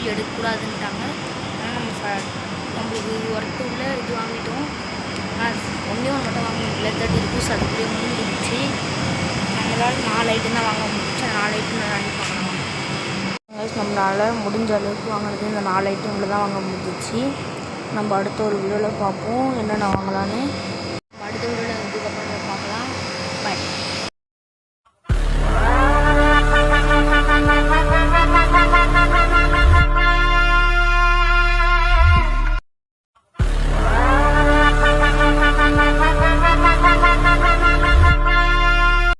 Video எடுக்கக்கூடாதுன்ட்டாங்க. ஆனால் நம்மளுக்கு work உள்ள இது வாங்கிட்டோம். ஆனால் ஒன்றே ஒன்று மட்டும் வாங்க முடியல. 30 ருபீஸ் அதுக்குள்ளேயே முடிஞ்சிடுச்சு. நம்மளால் 4 ஐட்டம் தான் வாங்க முடிஞ்சிச்சு. அந்த 4 ஐட்டம் நான் வாங்கி பார்க்கலாம். நம்மளால் முடிஞ்ச அளவுக்கு வாங்கினது இந்த 4 ஐட்டம் தான் வாங்க முடிஞ்சிச்சு. நம்ம அடுத்த ஒரு வீடியோவில் பார்ப்போம் என்னென்ன வாங்கலான்னு.